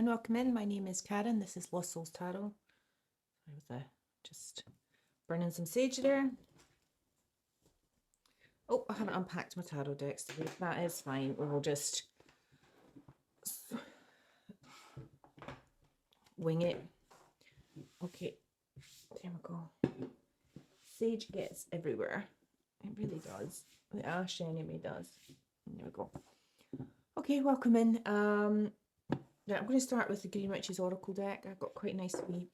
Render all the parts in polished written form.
and welcome in. My name is Karen. This is Lost Souls Tarot. I was just burning some sage there. Oh, I haven't unpacked my tarot decks today. That is fine. We will just wing it. Okay, there we go. Sage gets everywhere. It really does. The ash enemy does. There we go. Okay, welcome in. Yeah, I'm going to start with the Green Witch's Oracle deck. I've got quite a nice wee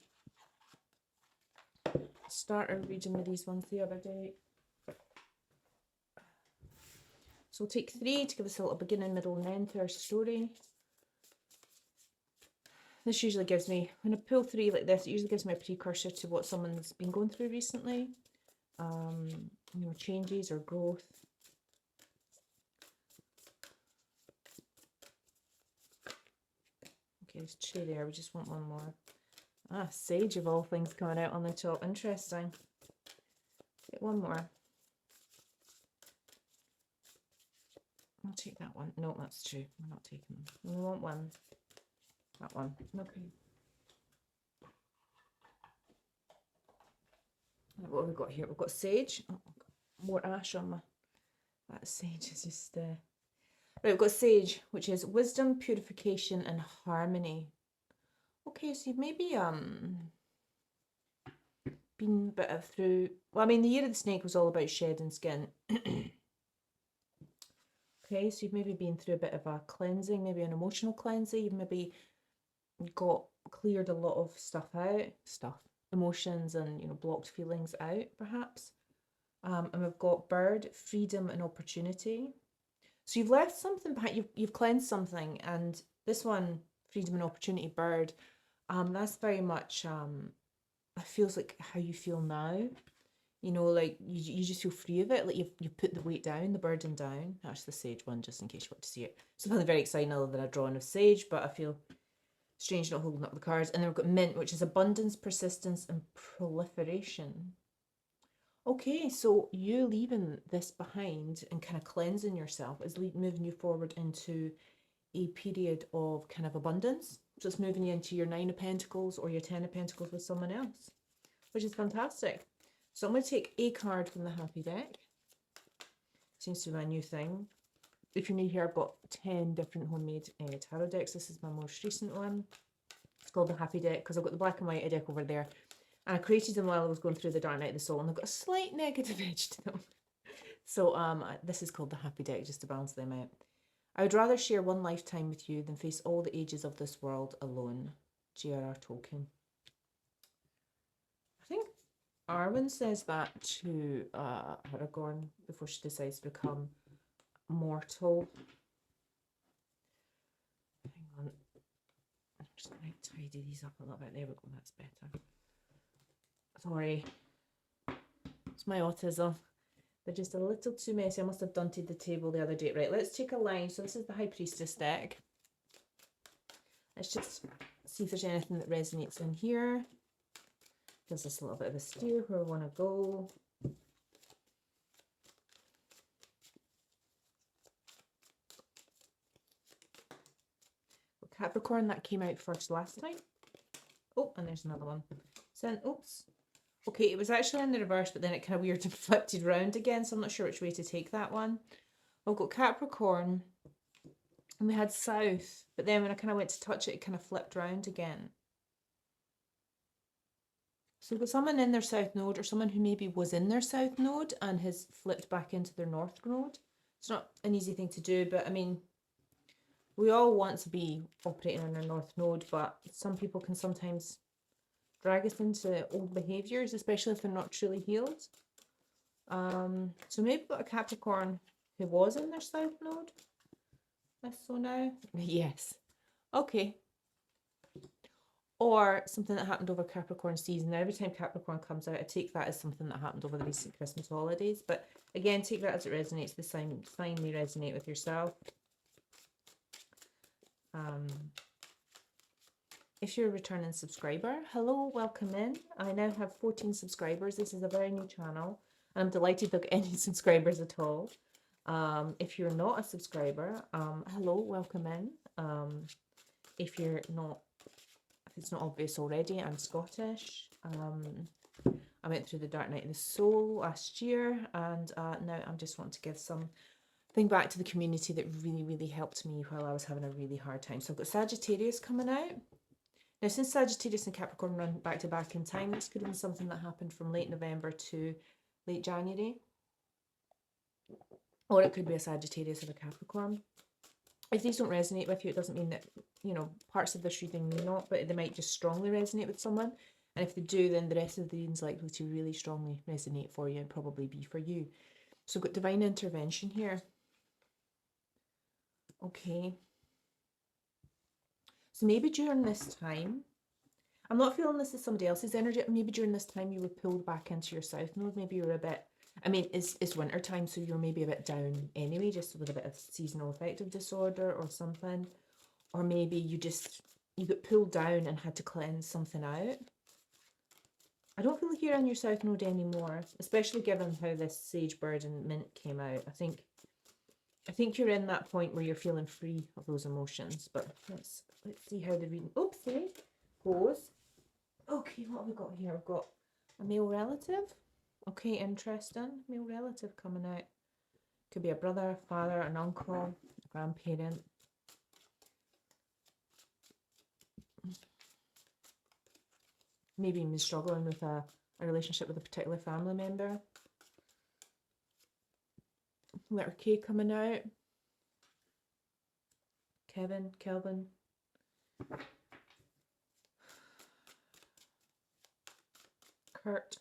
starter reading with these ones the other day. So we'll take 3 to give us a little beginning, middle, and end to our story. This usually gives me, when I pull 3 like this, it usually gives me a precursor to what someone's been going through recently. You know, changes or growth. Okay, there's 2 there. We just want one more. Ah, Sage of all things coming out on the top. Interesting. Get one more. I'll take that one. No, that's 2. We're not taking them. We want one. That one. Okay. What have we got here? We've got Sage. Oh, more ash on my... That Sage is just... Right, we've got Sage, which is wisdom, purification, and harmony. Okay, so you've maybe been a bit of through... Well, I mean, the Year of the Snake was all about shedding skin. Okay, so you've maybe been through a bit of a cleansing, maybe an emotional cleansing. You've maybe cleared a lot of stuff out, emotions and, you know, blocked feelings out, perhaps. And we've got Bird, freedom and opportunity. So you've left something behind, you've cleansed something, and this one, freedom and opportunity, Bird, that's very much, it feels like how you feel now. You know, like you just feel free of it, like you've put the weight down, the burden down. That's the Sage one, just in case you want to see it. Something very exciting other than a drawing of Sage, but I feel strange not holding up the cards. And then we've got Mint, which is abundance, persistence, and proliferation. Okay, so you leaving this behind and kind of cleansing yourself is moving you forward into a period of kind of abundance. So it's moving you into your 9 of Pentacles or your 10 of Pentacles with someone else, which is fantastic. So I'm going to take a card from the Happy deck. Seems to be my new thing. If you're new here, I've got 10 different homemade tarot decks. This is my most recent one. It's called the Happy deck because I've got the black and white deck over there. And I created them while I was going through the Dark Night of the Soul, and they've got a slight negative edge to them. So this is called the Happy deck, just to balance them out. I would rather share one lifetime with you than face all the ages of this world alone. J.R.R. Tolkien. I think Arwen says that to Aragorn before she decides to become mortal. Hang on. I'm just going to tidy these up a little bit. There we go, that's better. Sorry. It's my autism. They're just a little too messy. I must have dunted the table the other day. Right, let's take a line. So this is the High Priestess deck. Let's just see if there's anything that resonates in here. Gives us a little bit of a steer where we want to go. Capricorn, that came out first last time. Oh, and there's another one. So, oops. Okay, it was actually in the reverse, but then it kind of weird and flipped it around again, so I'm not sure which way to take that one. We've got Capricorn, and we had South, but then when I kind of went to touch it, it kind of flipped around again. So we've got someone in their South node, or someone who maybe was in their South node and has flipped back into their North node. It's not an easy thing to do, but I mean, we all want to be operating in our North node, but some people can sometimes drag us into old behaviours, especially if they're not truly healed. So maybe we've got a Capricorn who was in their South node. So now, yes. Okay. Or something that happened over Capricorn season. Now, every time Capricorn comes out, I take that as something that happened over the recent Christmas holidays. But again, take that as it resonates. The signs finally resonate with yourself. If you're a returning subscriber, hello, welcome in. I now have 14 subscribers. This is a very new channel. I'm delighted to get any subscribers at all. If you're not a subscriber, hello, welcome in. if it's not obvious already, I'm Scottish. I went through the dark night of the soul last year, and now I'm just wanting to give something back to the community that really, really helped me while I was having a really hard time. So I've got Sagittarius coming out. Now, since Sagittarius and Capricorn run back to back in time, this could have been something that happened from late November to late January. Or it could be a Sagittarius or a Capricorn. If these don't resonate with you, it doesn't mean that, parts of this reading may not, but they might just strongly resonate with someone. And if they do, then the rest of the reading's likely to really strongly resonate for you and probably be for you. So I've got divine intervention here. Okay. So maybe during this time, I'm not feeling this as somebody else's energy. Maybe during this time you were pulled back into your south node. Maybe you were a bit, it's winter time, so you're maybe a bit down anyway, just with a bit of seasonal affective disorder or something. Or maybe you got pulled down and had to cleanse something out. I don't feel like you're on your south node anymore, especially given how this sage bird and mint came out. I think you're in that point where you're feeling free of those emotions. But let's see how the reading goes. Okay, what have we got here? We've got a male relative. Okay, interesting. Male relative coming out. Could be a brother, a father, an uncle, a grandparent. Maybe even struggling with a relationship with a particular family member. Letter K coming out. Kelvin. Kurt,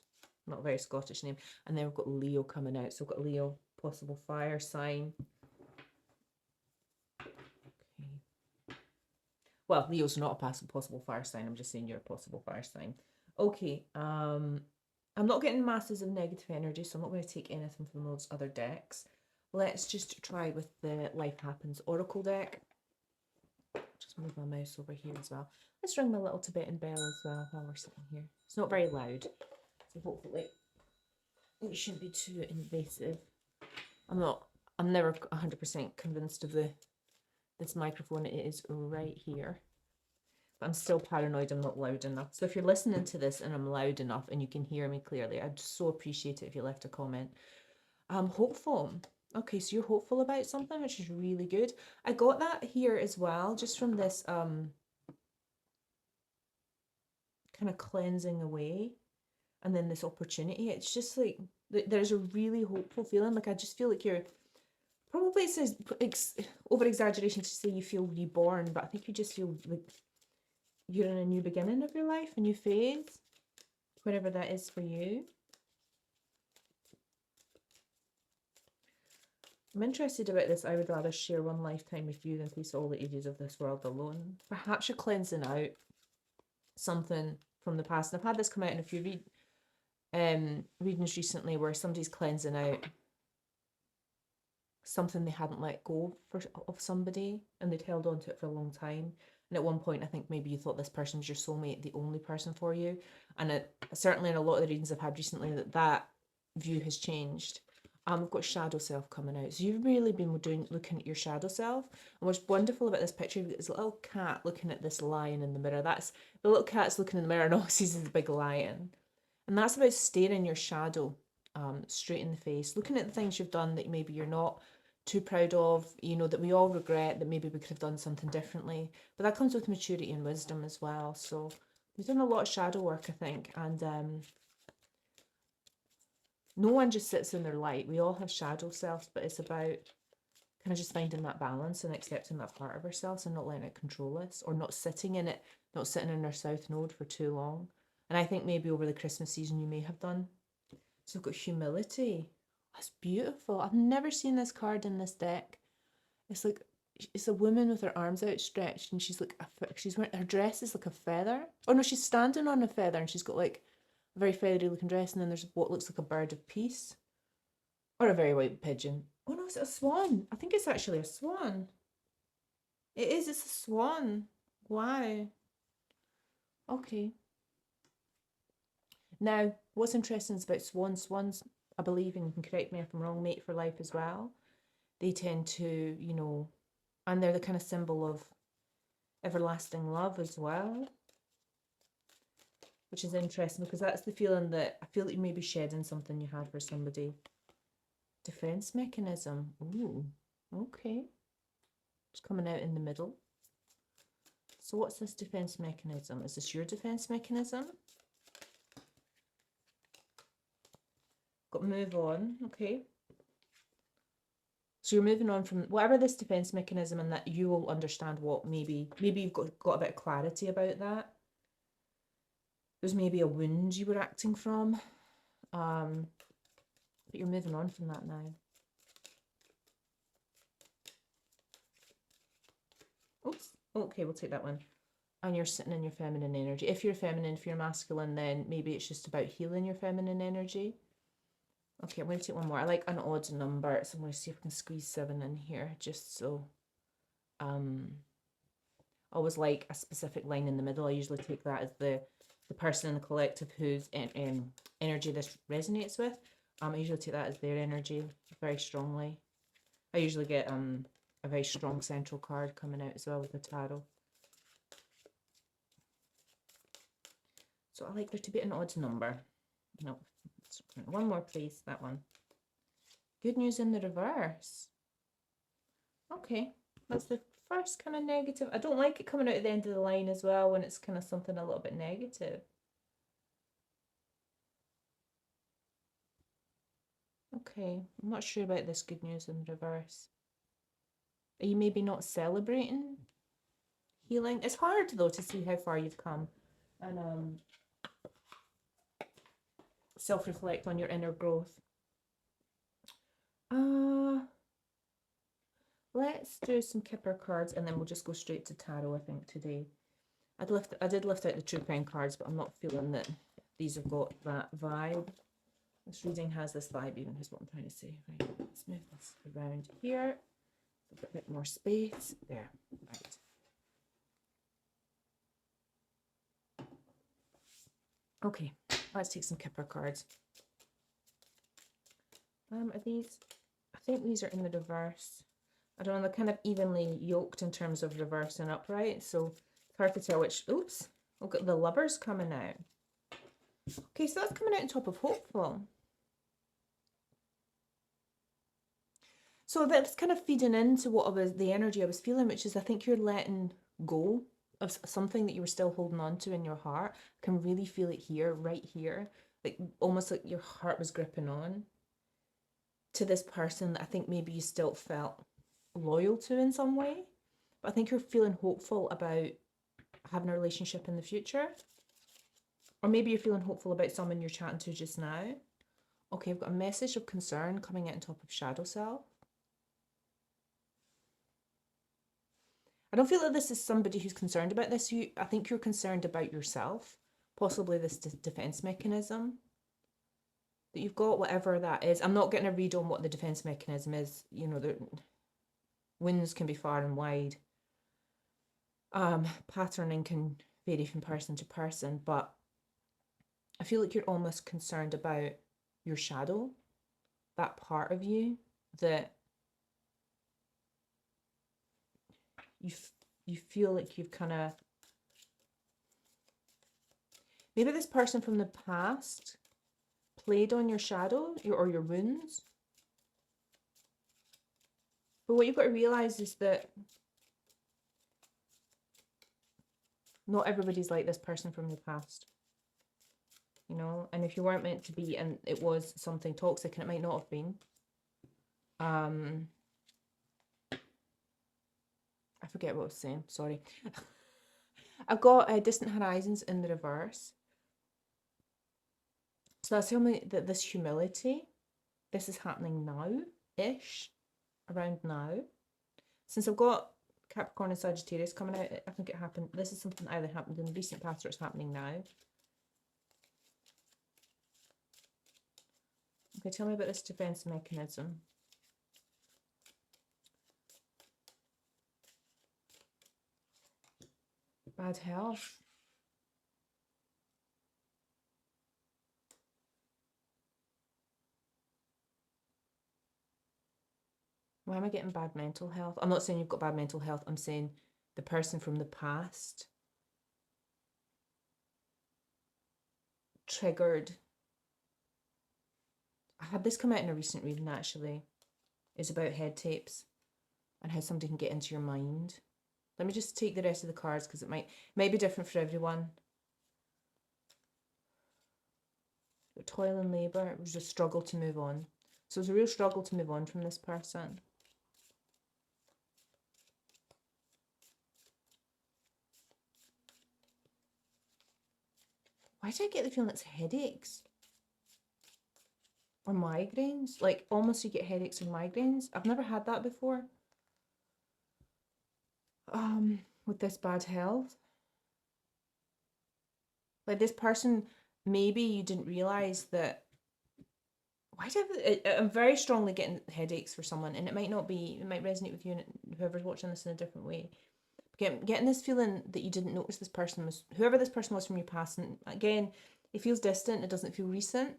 not a very Scottish name. And then we've got Leo coming out. So we've got Leo, possible fire sign. Okay. Well, Leo's not a possible fire sign. I'm just saying you're a possible fire sign. Okay. I'm not getting masses of negative energy, so I'm not going to take anything from those other decks. Let's just try with the Life Happens Oracle deck. Just move my mouse over here as well. Let's ring my little Tibetan bell as well while we're sitting here. It's not very loud, so hopefully it shouldn't be too invasive. I'm never 100% convinced of this microphone. It is right here. But I'm still paranoid I'm not loud enough. So if you're listening to this and I'm loud enough and you can hear me clearly, I'd so appreciate it if you left a comment. I'm hopeful. Okay, so you're hopeful about something, which is really good. I got that here as well, just from this kind of cleansing away and then this opportunity. It's just like there's a really hopeful feeling. Like I just feel like you're probably, it says over exaggeration to say you feel reborn, but I think you just feel like you're in a new beginning of your life, a new phase, whatever that is for you. I'm interested about this. I would rather share one lifetime with you than face all the ages of this world alone. Perhaps you're cleansing out something from the past. And I've had this come out in a few readings recently where somebody's cleansing out something they hadn't let go of somebody and they'd held on to it for a long time. And at one point, I think maybe you thought this person was your soulmate, the only person for you. And certainly in a lot of the readings I've had recently, that view has changed. We've got shadow self coming out. So you've really been looking at your shadow self. And what's wonderful about this picture is a little cat looking at this lion in the mirror. That's the little cat's looking in the mirror and all it sees is the big lion. And that's about staring your shadow straight in the face, looking at the things you've done that maybe you're not too proud of, that we all regret, that maybe we could have done something differently. But that comes with maturity and wisdom as well. So we've done a lot of shadow work, I think, and no one just sits in their light. We all have shadow selves, but it's about kind of just finding that balance and accepting that part of ourselves and not letting it control us, or not sitting in it, not sitting in our south node for too long. And I think maybe over the Christmas season you may have done. So we've got humility. That's beautiful. I've never seen this card in this deck. It's a woman with her arms outstretched and she's wearing, her dress is like a feather. Oh no, she's standing on a feather and she's got like a very feathery looking dress, and then there's what looks like a bird of peace. Or a very white pigeon. Oh no, is it a swan? I think it's actually a swan. It is, it's a swan. Wow. Okay. Now, what's interesting is about swans, I believe, and you can correct me if I'm wrong, mate for life as well. They tend to, and they're the kind of symbol of everlasting love as well, which is interesting because that's the feeling that I feel that you may be shedding something you had for somebody. Defense mechanism. Ooh, okay. It's coming out in the middle. So what's this defense mechanism? Is this your defense mechanism? Got move on, okay. So you're moving on from whatever this defense mechanism, and that you will understand what maybe you've got a bit of clarity about that. There's maybe a wound you were acting from, but you're moving on from that now. Oops, okay, we'll take that one. And you're sitting in your feminine energy. If you're feminine, if you're masculine, then maybe it's just about healing your feminine energy. Okay, I'm going to take one more. I like an odd number, so I'm going to see if I can squeeze 7 in here, just so. Always like a specific line in the middle. I usually take that as the person in the collective whose energy this resonates with. I usually take that as their energy very strongly. I usually get a very strong central card coming out as well with the tarot. So I like there to be an odd number. No, one more please, that one. Good news in the reverse. Okay, that's the first kind of negative. I don't like it coming out at the end of the line as well when it's kind of something a little bit negative. Okay, I'm not sure about this good news in reverse. Are you maybe not celebrating healing? It's hard though to see how far you've come and self-reflect on your inner growth. Let's do some Kipper cards and then we'll just go straight to tarot, I think, today. I did lift out the True Crown cards, but I'm not feeling that these have got that vibe. This reading has this vibe, even is what I'm trying to say. Right, let's move this around here. A bit more space. There. Right. Okay, let's take some Kipper cards. Are these? I think these are in the reverse. I don't know, they're kind of evenly yoked in terms of reverse and upright, so it's hard to tell which. Oops, we've got the Lovers coming out. Okay, so that's coming out on top of Hopeful. So that's kind of feeding into the energy I was feeling, which is I think you're letting go of something that you were still holding on to in your heart. I can really feel it here, right here, like almost like your heart was gripping on to this person that I think maybe you still felt loyal to in some way, but I think you're feeling hopeful about having a relationship in the future, or maybe you're feeling hopeful about someone you're chatting to just now. Okay, I've got a message of concern coming out on top of Shadow Self. I don't feel that this is somebody who's concerned about this. I think you're concerned about yourself, possibly this defense mechanism that you've got, whatever that is. I'm not getting a read on what the defense mechanism is. You know, the winds can be far and wide. Patterning can vary from person to person, but I feel like you're almost concerned about your shadow, that part of you that you feel like you've kind of, maybe this person from the past played on your shadow or your wounds. But what you've got to realize is that not everybody's like this person from the past, you know, and if you weren't meant to be and it was something toxic, and it might not have been, I forget what I was saying, sorry. I've got Distant Horizons in the reverse. So that's telling me that this humility, this is happening now-ish, around now. Since I've got Capricorn and Sagittarius coming out, I think it happened, this is something that either happened in the recent past or it's happening now. Okay, tell me about this defense mechanism. Bad health. Why am I getting bad mental health? I'm not saying you've got bad mental health. I'm saying the person from the past triggered. I had this come out in a recent reading actually. It's about head tapes and how somebody can get into your mind. Let me just take the rest of the cards because it might be different for everyone. Toil and labour, it was a struggle to move on. So it's a real struggle to move on from this person. Why do I get the feeling it's headaches? Or migraines? Like almost you get headaches or migraines. I've never had that before. With this bad health. Like this person, maybe you didn't realise that. Why do I'm very strongly getting headaches for someone, and it might not be, it might resonate with you and whoever's watching this in a different way. Getting this feeling that you didn't notice this person was, whoever this person was from your past, and again, it feels distant, it doesn't feel recent.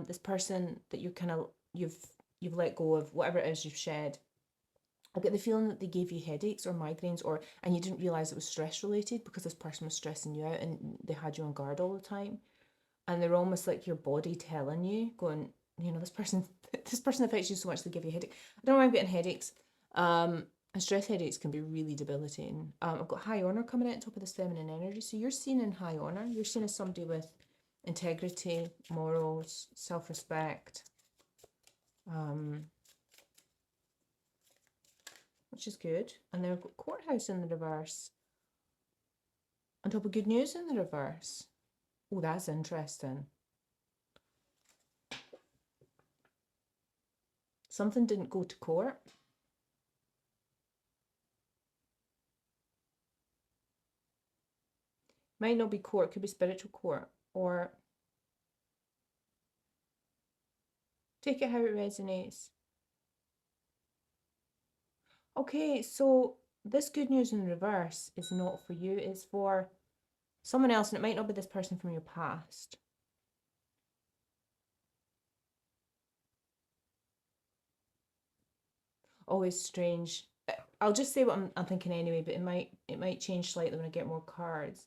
This person that you kind of, you've let go of, whatever it is you've shed. I get the feeling that they gave you headaches or migraines, and you didn't realise it was stress related because this person was stressing you out and they had you on guard all the time. And they're almost like your body telling you, going, you know, this person affects you so much they give you a headache. I don't know why I'm getting headaches. And stress headaches can be really debilitating. I've got high honour coming out on top of this feminine energy. So you're seen in high honour. You're seen as somebody with integrity, morals, self-respect. Which is good. And then we've got courthouse in the reverse. On top of good news in the reverse. Oh, that's interesting. Something didn't go to court. Might not be court, could be spiritual court. Or take it how it resonates. Okay, so this good news in reverse is not for you, it's for someone else, and it might not be this person from your past. Always strange. I'll just say what I'm thinking anyway, but it might change slightly when I get more cards.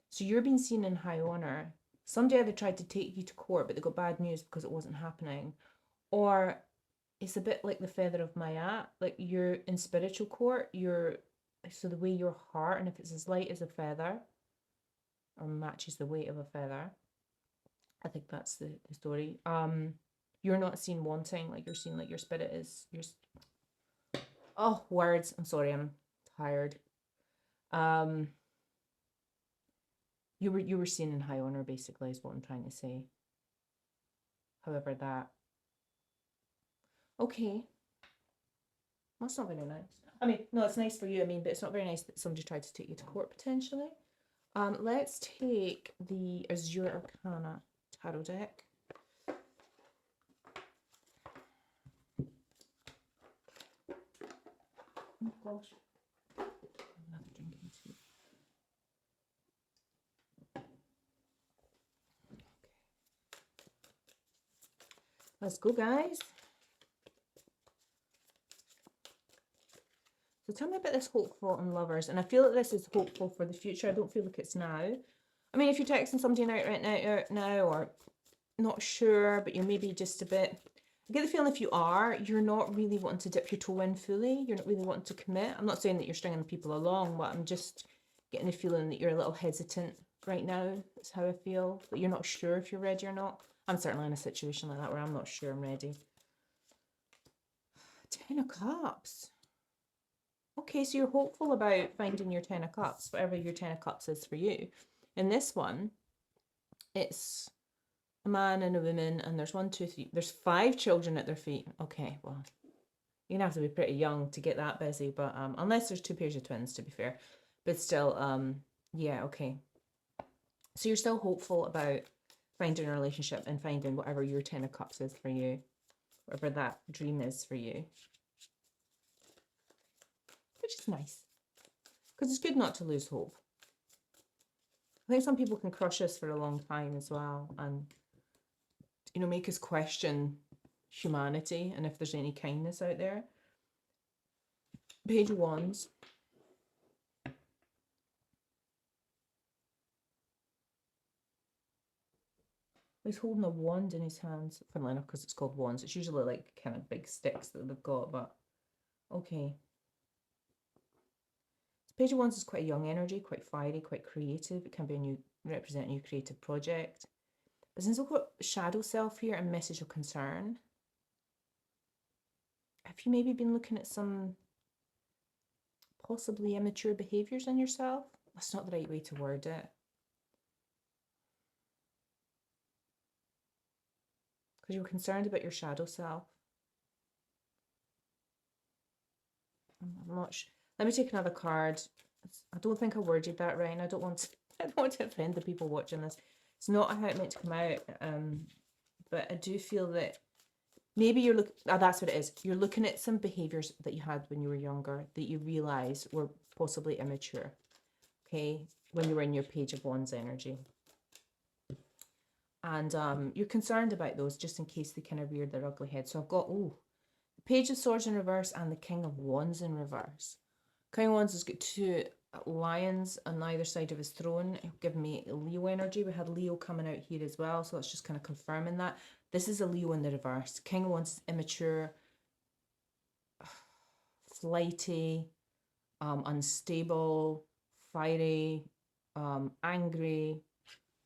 So you're being seen in high honour. Somebody either tried to take you to court, but they got bad news because it wasn't happening. Or it's a bit like the feather of Mayat, like you're in spiritual court, so the way your heart, and if it's as light as a feather, or matches the weight of a feather, I think that's the story. You're not seen wanting, like you're seen like your spirit is, oh, words, I'm sorry, I'm tired. You were seen in high honour, basically, is what I'm trying to say. However, that. Okay. That's not very nice. I mean, no, it's nice for you, but it's not very nice that somebody tried to take you to court, potentially. Let's take the Azure Arcana tarot deck. Oh, gosh. Another drinking tea. Let's go, guys. So tell me about this hopeful and lovers. And I feel that this is hopeful for the future. I don't feel like it's now. I mean, if you're texting somebody right now, or not sure, but you're maybe just a bit... I get the feeling if you are, you're not really wanting to dip your toe in fully. You're not really wanting to commit. I'm not saying that you're stringing people along, but I'm just getting the feeling that you're a little hesitant right now. That's how I feel. That you're not sure if you're ready or not. I'm certainly in a situation like that where I'm not sure I'm ready. 10 of Cups. Okay, so you're hopeful about finding your 10 of Cups, whatever your 10 of Cups is for you. In this one, it's a man and a woman, and there's 1, 2, 3, there's 5 children at their feet. Okay, well, you're gonna have to be pretty young to get that busy, but unless there's 2 pairs of twins, to be fair. But still, yeah, okay. So you're still hopeful about finding a relationship and finding whatever your 10 of Cups is for you, whatever that dream is for you. Which is nice, because it's good not to lose hope. I think some people can crush us for a long time as well, and make us question humanity and if there's any kindness out there. Page of Wands. He's holding a wand in his hands. Funnily enough, because it's called wands. It's usually like kind of big sticks that they've got, but okay. Page of Wands is quite a young energy, quite fiery, quite creative. It can be represent a new creative project. But since we've got shadow self here and message of concern, have you maybe been looking at some possibly immature behaviours in yourself? That's not the right way to word it. Because you're concerned about your shadow self. I'm not sure. Let me take another card. I don't think I worded that right, and I don't want to offend the people watching this. It's not how it meant to come out. But I do feel that maybe you're looking. That's what it is. You're looking at some behaviors that you had when you were younger that you realize were possibly immature. Okay, when you were in your Page of Wands energy, and you're concerned about those just in case they kind of reared their ugly head. So I've got the Page of Swords in reverse and the King of Wands in reverse. King of Wands has got two lions on either side of his throne, giving me Leo energy. We had Leo coming out here as well, so that's just kind of confirming that. This is a Leo in the reverse. King of Wands is immature, flighty, unstable, fiery, angry,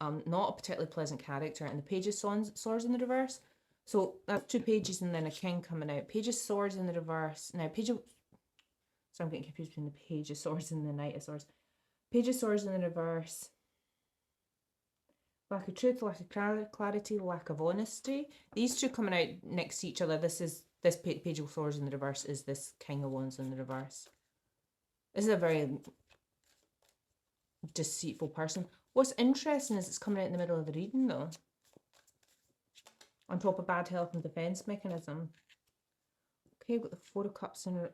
not a particularly pleasant character. And the Page of Swords in the reverse. So that's two pages and then a king coming out. Page of Swords in the reverse. Now, so I'm getting confused between the Page of Swords and the Knight of Swords. Page of Swords in the reverse. Lack of truth, lack of clarity, lack of honesty. These two coming out next to each other. This Page of Swords in the reverse is this King of Wands in the reverse. This is a very deceitful person. What's interesting is it's coming out in the middle of the reading though. On top of bad health and defense mechanism. Okay, we've got the Four of Cups in the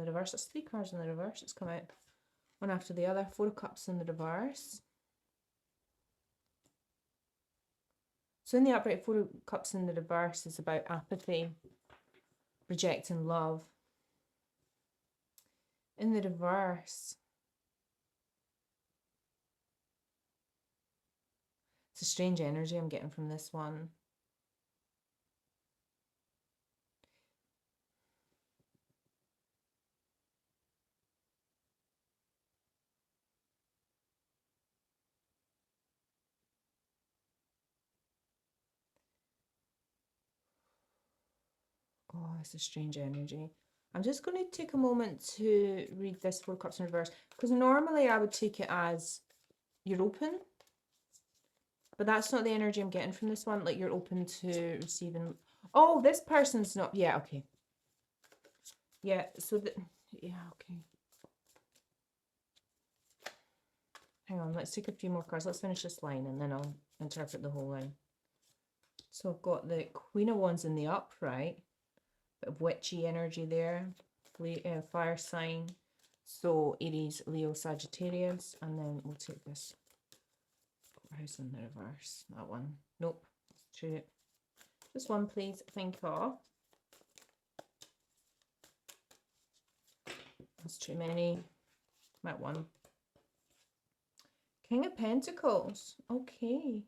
reverse. That's 3 cards in the reverse. It's come out one after the other. 4 of Cups in the reverse. So in the upright, 4 of Cups in the reverse is about apathy, rejecting love. In the reverse, it's a strange energy I'm getting from this one. Oh, it's a strange energy. I'm just going to take a moment to read this 4 of Cups in reverse, because normally I would take it as you're open, but that's not the energy I'm getting from this one. Like you're open to receiving. Oh, this person's not. Yeah, okay. Yeah, so yeah, okay. Hang on, let's take a few more cards. Let's finish this line and then I'll interpret the whole line. So I've got the Queen of Wands in the upright, bit of witchy energy there, fire sign. So Aries, Leo, Sagittarius, and then we'll take this house in the reverse. That one. Nope. That's true. Just one, please. Thank you. That's too many. That one. King of Pentacles. Okay.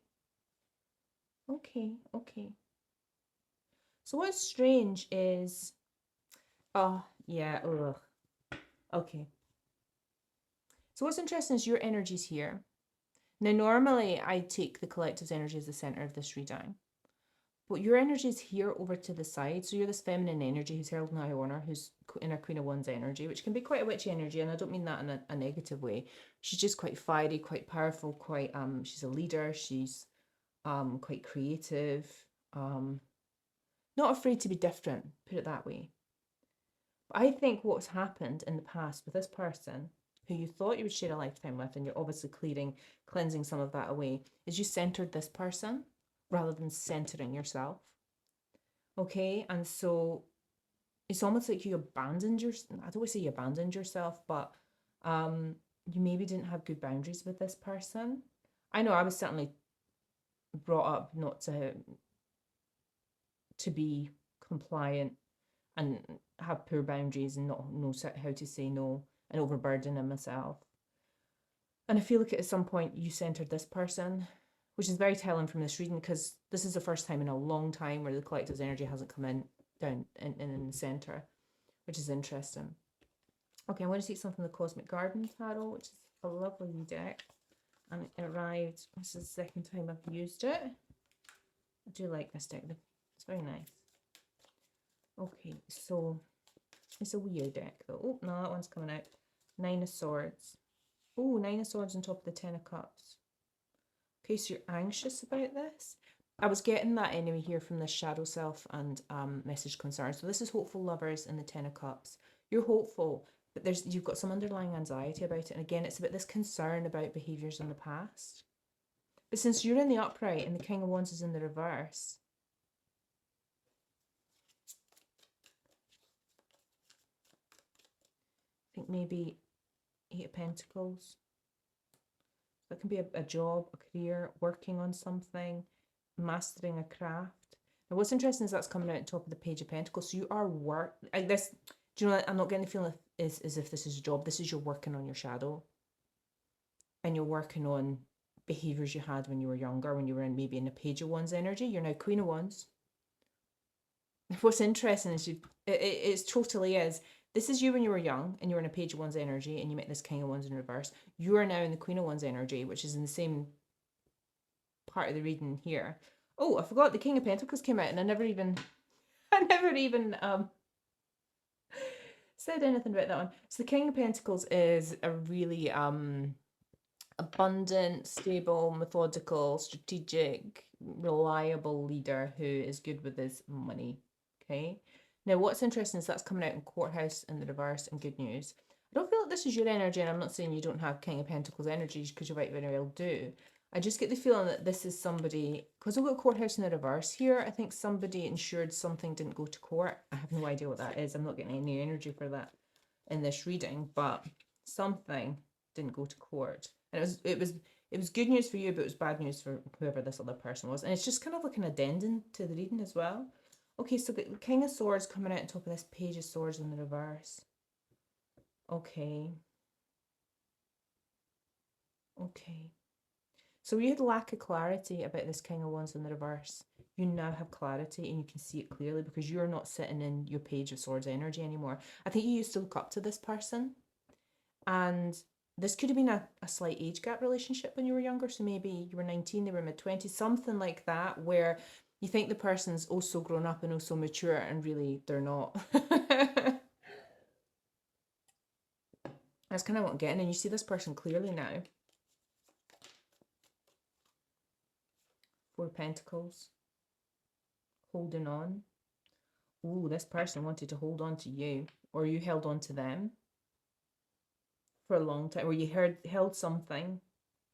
Okay, okay. So what's strange is, oh, yeah, ugh. Okay. So what's interesting is your energy's here. Now, normally I take the collective's energy as the center of this reading, but your energy is here over to the side. So you're this feminine energy who's held in high honor, who's in her Queen of Wands energy, which can be quite a witchy energy, and I don't mean that in a negative way. She's just quite fiery, quite powerful, quite she's a leader, she's quite creative, not afraid to be different, put it that way. But I think what's happened in the past with this person who you thought you would share a lifetime with, and you're obviously cleansing some of that away, is you centered this person rather than centering yourself. Okay, and so it's almost like you abandoned yourself. I don't want to say you abandoned yourself, but you maybe didn't have good boundaries with this person. I know I was certainly brought up not to be compliant and have poor boundaries and not know how to say no and overburdening myself. And I feel like at some point you centered this person, which is very telling from this reading because this is the first time in a long time where the collective's energy hasn't come in down in the center, which is interesting. Okay, I'm going to take something from the Cosmic Garden Tarot, which is a lovely deck. And it arrived, this is the second time I've used it. I do like this deck, it's very nice. Okay, so it's a weird deck though. Oh, no, that one's coming out. Nine of Swords. Oh, Nine of Swords on top of the Ten of Cups. Okay, so you're anxious about this. I was getting that anyway here from the shadow self and message concern. So this is hopeful lovers in the Ten of Cups. You're hopeful, but you've got some underlying anxiety about it. And again, it's about this concern about behaviours in the past. But since you're in the upright and the King of Wands is in the reverse, I think maybe Eight of Pentacles. That can be a job, a career, working on something, mastering a craft. Now, what's interesting is that's coming out on top of the Page of Pentacles. So you are this. Do you know? I'm not getting the feeling as if this is a job. This is you're working on your shadow, and you're working on behaviors you had when you were younger, when you were maybe in the Page of Wands energy. You're now Queen of Wands. What's interesting is it totally is. This is you when you were young and you were in a Page of Wands energy and you met this King of Wands in reverse. You are now in the Queen of Wands energy, which is in the same part of the reading here. Oh, I forgot the King of Pentacles came out and I never even said anything about that one. So the King of Pentacles is a really abundant, stable, methodical, strategic, reliable leader who is good with his money. Okay. Now, what's interesting is that's coming out in Courthouse in the reverse and good news. I don't feel like this is your energy, and I'm not saying you don't have King of Pentacles energies because you might very well do. I just get the feeling that this is somebody, because I've got Courthouse in the reverse here, I think somebody ensured something didn't go to court. I have no idea what that is. I'm not getting any energy for that in this reading, but something didn't go to court. And it was good news for you, but it was bad news for whoever this other person was. And it's just kind of like an addendum to the reading as well. Okay, so the King of Swords coming out on top of this Page of Swords in the reverse. Okay. Okay. So you had lack of clarity about this King of Wands in the reverse. You now have clarity and you can see it clearly because you're not sitting in your Page of Swords energy anymore. I think you used to look up to this person, and this could have been a slight age gap relationship when you were younger. So maybe you were 19, they were mid-20s, something like that, where you think the person's also grown up and also mature, and really they're not. That's kind of what I'm getting. And you see this person clearly now. Four of Pentacles. Holding on. Ooh, this person wanted to hold on to you, or you held on to them for a long time, or you held something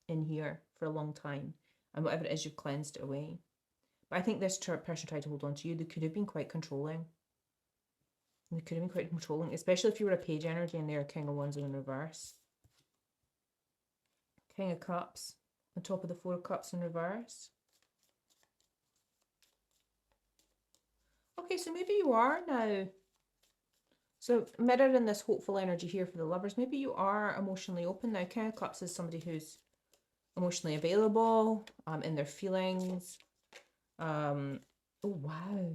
in here for a long time, and whatever it is, you've cleansed it away. But I think this person tried to hold on to you. They could have been quite controlling. They could have been quite controlling, especially if you were a Page energy and they're King of Wands in reverse. King of Cups on top of the Four of Cups in reverse. Okay, so maybe you are now. So mirroring this hopeful energy here for the lovers, maybe you are emotionally open now. King of Cups is somebody who's emotionally available, in their feelings. Oh, wow.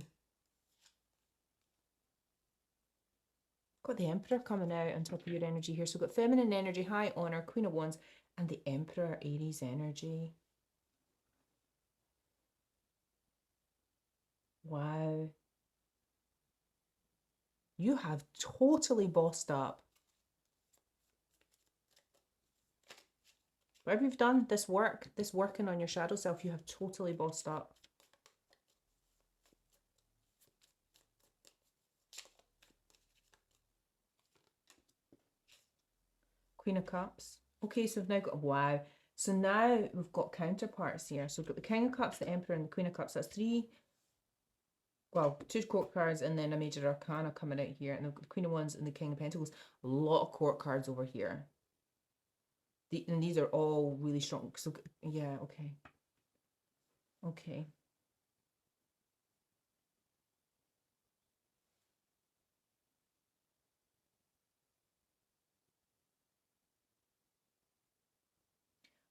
Got the Emperor coming out on top of your energy here. So we've got feminine energy, high honor, Queen of Wands, and the Emperor, Aries energy. Wow. You have totally bossed up. Whatever you've done, this working on your shadow self, you have totally bossed up. Queen of Cups. Okay, so we've now got, wow. So now we've got counterparts here. So we've got the King of Cups, the Emperor, and the Queen of Cups. That's three, well, two court cards and then a major arcana coming out here. And the Queen of Wands and the King of Pentacles. A lot of court cards over here. And these are all really strong. So, yeah, okay. Okay.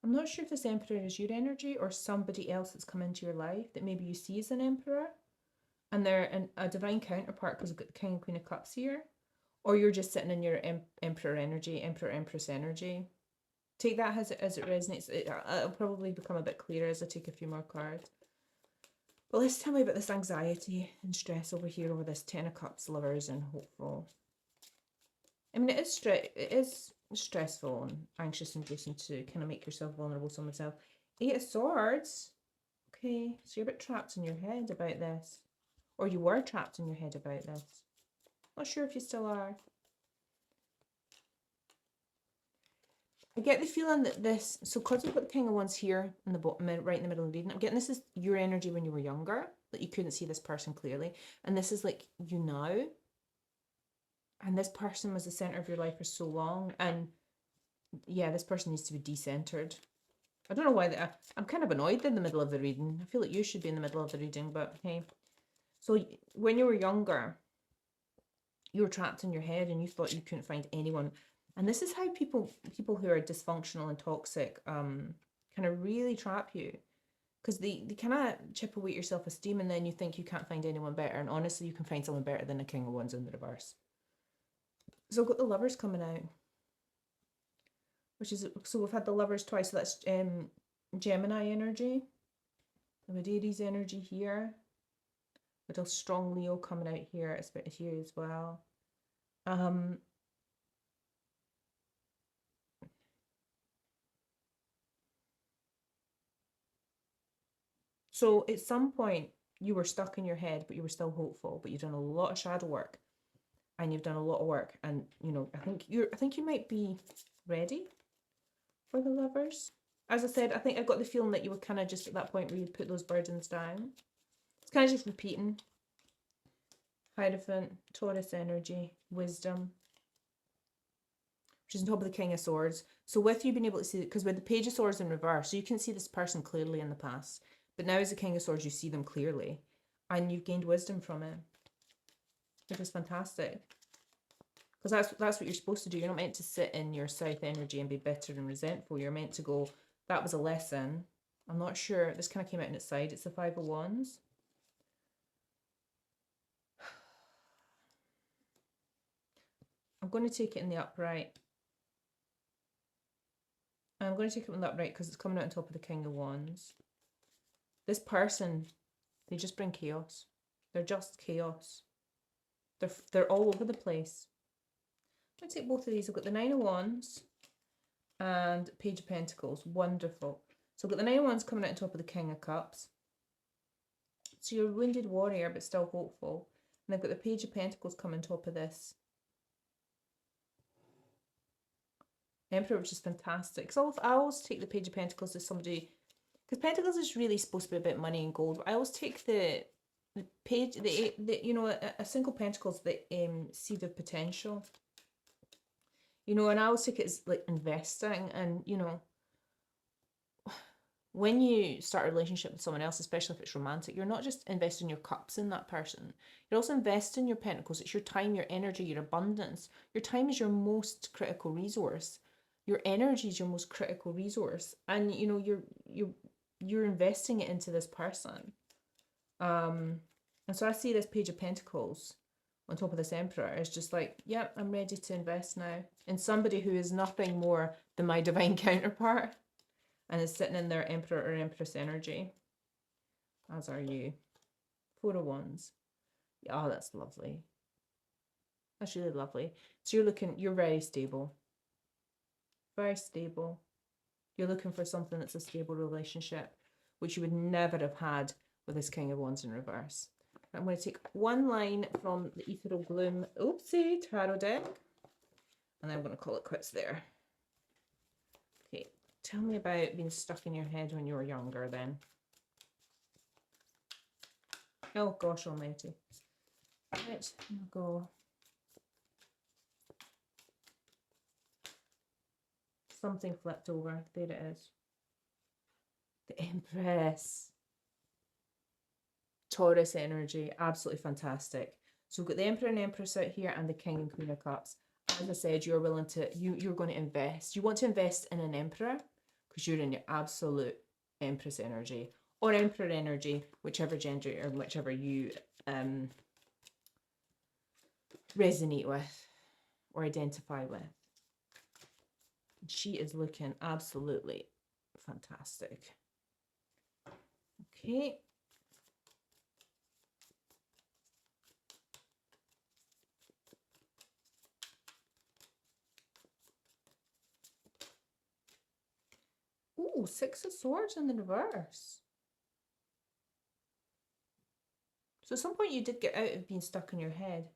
I'm I'm not sure if this Emperor is your energy or somebody else that's come into your life that maybe you see as an Emperor, and they're a divine counterpart because we've got the King and Queen of Cups here, or you're just sitting in your Emperor energy, Emperor Empress energy. Take that as it resonates. It'll probably become a bit clearer as I take a few more cards. But let's tell me about this anxiety and stress over here, over this Ten of Cups, Lovers, and Hopeful. I mean, it is stressful and anxious inducing to kind of make yourself vulnerable to someone else. Eight of Swords. Okay, so you're a bit trapped in your head about this. Or you were trapped in your head about this. Not sure if you still are. I get the feeling that this, so because we've got the King of Wands here in the bottom, right in the middle of the reading, I'm getting this is your energy when you were younger, that you couldn't see this person clearly. And this is like you now. And this person was the center of your life for so long. And yeah, this person needs to be decentered. I don't know why I'm kind of annoyed in the middle of the reading. I feel like you should be in the middle of the reading, but hey. So when you were younger, you were trapped in your head and you thought you couldn't find anyone. And this is how people who are dysfunctional and toxic kind of really trap you. Because they kind of chip away at your self-esteem, and then you think you can't find anyone better. And honestly, you can find someone better than a King of Wands in the reverse. So I've got the Lovers coming out. Which is, so we've had the Lovers twice. So that's Gemini energy. And with Aries energy here. With a strong Leo coming out here. It's a bit here as well. So at some point you were stuck in your head, but you were still hopeful, but you've done a lot of shadow work, and you've done a lot of work, and you know, I think you might be ready for the Lovers. As I said, I think I got the feeling that you were kind of just at that point where you put those burdens down. It's kind of just repeating. Hierophant, Taurus energy, wisdom, which is on top of the King of Swords. So with you being able to see, because with the Page of Swords in reverse, so you can see this person clearly in the past. But now as the King of Swords, you see them clearly. And you've gained wisdom from it. Which is fantastic. Because that's what you're supposed to do. You're not meant to sit in your South energy and be bitter and resentful. You're meant to go, that was a lesson. I'm not sure. This kind of came out on its side. It's the Five of Wands. I'm going to take it in the upright. I'm going to take it in the upright because it's coming out on top of the King of Wands. This person, they just bring chaos. They're just chaos. They're all over the place. I'm going to take both of these. I've got the Nine of Wands and Page of Pentacles. Wonderful. So I've got the Nine of Wands coming out on top of the King of Cups. So you're a wounded warrior, but still hopeful. And I've got the Page of Pentacles coming on top of this Emperor, which is fantastic. Because I always take the Page of Pentacles as somebody, because Pentacles is really supposed to be about money and gold. But I always take the page, the you know, a single Pentacle is the seed of potential. You know, and I always take it as like investing, and you know, when you start a relationship with someone else, especially if it's romantic, you're not just investing your cups in that person. You're also investing your pentacles. It's your time, your energy, your abundance. Your time is your most critical resource. Your energy is your most critical resource, and you know you're investing it into this person. And so I see this Page of Pentacles on top of this Emperor is just like, yep, I'm ready to invest now in somebody who is nothing more than my divine counterpart and is sitting in their Emperor or Empress energy, as are you. Four of Wands. Oh, that's lovely. That's really lovely. So you're very stable. Very stable. You're looking for something that's a stable relationship, which you would never have had with this King of Wands in reverse. I'm going to take one line from the Ethereal Gloom, oopsie, tarot deck, and then I'm going to call it quits there. Okay, tell me about being stuck in your head when you were younger then. Oh gosh almighty. Right, go. Something flipped over. There it is. The Empress. Taurus energy. Absolutely fantastic. So we've got the Emperor and Empress out here and the King and Queen of Cups. As I said, you're willing to, you're going to invest. You want to invest in an Emperor, because you're in your absolute Empress energy or Emperor energy, whichever gender or whichever you resonate with or identify with. She is looking absolutely fantastic. Okay. Ooh, Six of Swords in the reverse. So at some point you did get out of being stuck in your head.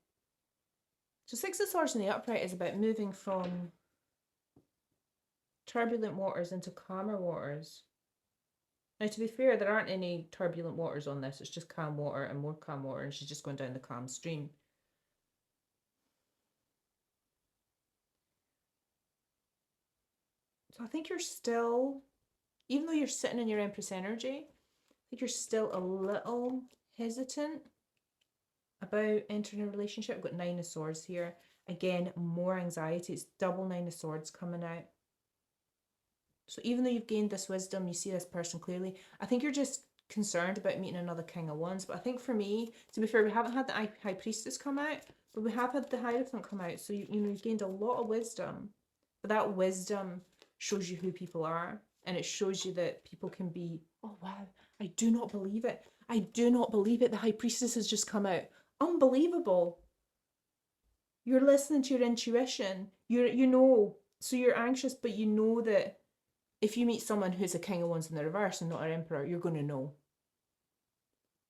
So Six of Swords in the upright is about moving from turbulent waters into calmer waters. Now, to be fair, there aren't any turbulent waters on this. It's just calm water and more calm water, and she's just going down the calm stream. So I think you're still, even though you're sitting in your Empress energy, I think you're still a little hesitant about entering a relationship. I've got Nine of Swords here. Again, more anxiety. It's double Nine of Swords coming out. So even though you've gained this wisdom, you see this person clearly, I think you're just concerned about meeting another King of Wands. But I think for me, to be fair, we haven't had the High Priestess come out, but we have had the Hierophant come out. So you've gained a lot of wisdom. But that wisdom shows you who people are, and it shows you that people can be, oh wow, I do not believe it. I do not believe it. The High Priestess has just come out. Unbelievable. You're listening to your intuition. You know, so you're anxious, but you know that if you meet someone who's a King of Wands in the reverse and not an Emperor, you're going to know.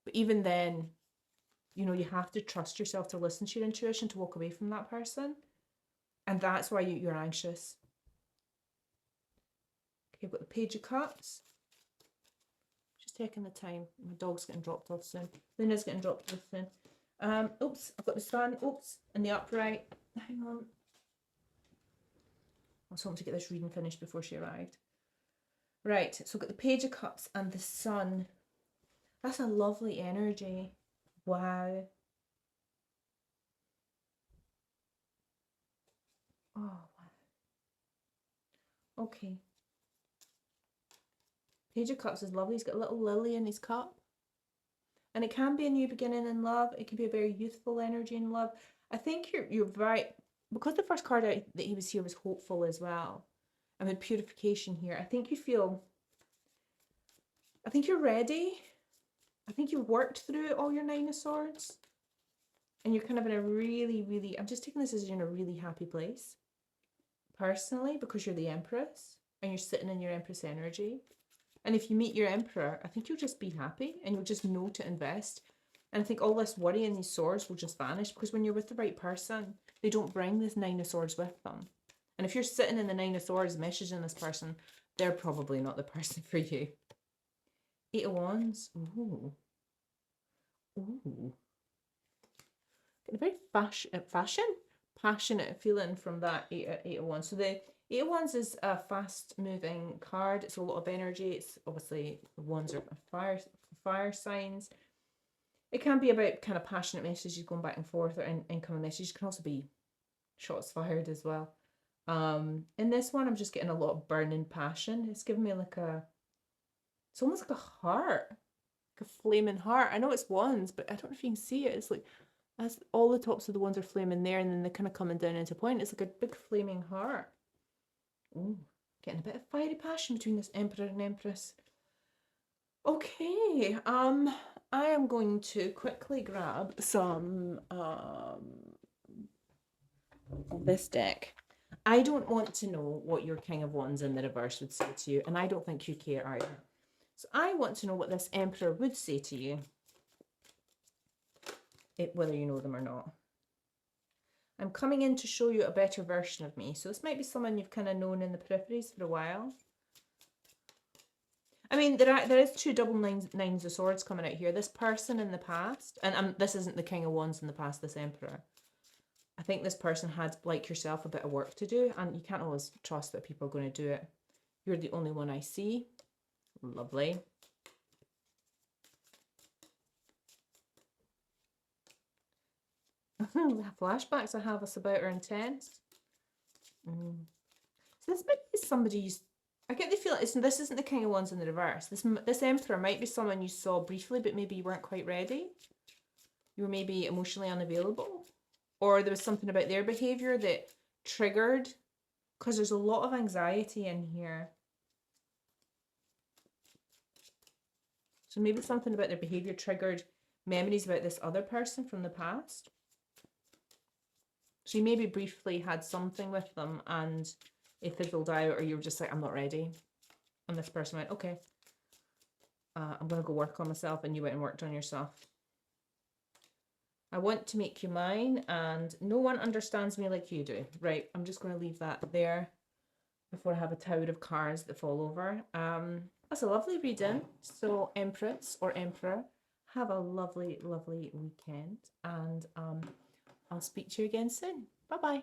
But even then, you have to trust yourself to listen to your intuition, to walk away from that person. And that's why you're anxious. Okay, I've got the Page of Cups. Just taking the time. My dog's getting dropped off soon. Luna's getting dropped off soon. Oops, I've got the Sun. Oops, in the upright. Hang on. I was hoping to get this reading finished before she arrived. Right, so I've got the Page of Cups and the Sun. That's a lovely energy. Wow. Oh, wow. Okay. Page of Cups is lovely. He's got a little lily in his cup. And it can be a new beginning in love. It can be a very youthful energy in love. I think you're right. Because the first card out that he was here was hopeful as well. And with purification here, I think you're ready. I think you've worked through all your Nine of Swords. And you're kind of in a really, really, I'm just taking this as you're in a really happy place. Personally, because you're the Empress and you're sitting in your Empress energy. And if you meet your Emperor, I think you'll just be happy and you'll just know to invest. And I think all this worry and these swords will just vanish, because when you're with the right person, they don't bring this Nine of Swords with them. And if you're sitting in the Nine of Swords messaging this person, they're probably not the person for you. Eight of Wands. Ooh. Ooh. Getting a very passionate feeling from that eight of Wands. So the Eight of Wands is a fast-moving card. It's a lot of energy. It's obviously, wands are fire signs. It can be about kind of passionate messages going back and forth, or incoming messages. It can also be shots fired as well. In this one, I'm just getting a lot of burning passion. It's giving me it's almost like a heart, like a flaming heart. I know it's wands, but I don't know if you can see it. It's like, as all the tops of the wands are flaming there, and then they're kind of coming down into point. It's like a big flaming heart. Ooh, getting a bit of fiery passion between this Emperor and Empress. Okay, I am going to quickly grab some of this deck. I don't want to know what your King of Wands in the reverse would say to you, and I don't think you care either. So I want to know what this Emperor would say to you, whether you know them or not. I'm coming in to show you a better version of me. So this might be someone you've kind of known in the peripheries for a while. I mean, there is two double nines of swords coming out here. This person in the past, and this isn't the King of Wands in the past, this Emperor. I think this person had, like yourself, a bit of work to do, and you can't always trust that people are going to do it. You're the only one I see. Lovely. The flashbacks I have us about are intense. So this might be somebody I get the feeling this isn't the King of Wands in the reverse. This Emperor might be someone you saw briefly, but maybe you weren't quite ready. You were maybe emotionally unavailable, or there was something about their behavior that triggered, because there's a lot of anxiety in here. So maybe something about their behavior triggered memories about this other person from the past. So you maybe briefly had something with them and it fizzled out, or you were just like, I'm not ready. And this person went, okay, I'm going to go work on myself, and you went and worked on yourself. I want to make you mine, and no one understands me like you do. Right, I'm just going to leave that there before I have a tower of cards that fall over. That's a lovely reading. So Empress or Emperor, have a lovely, lovely weekend, and I'll speak to you again soon. Bye-bye.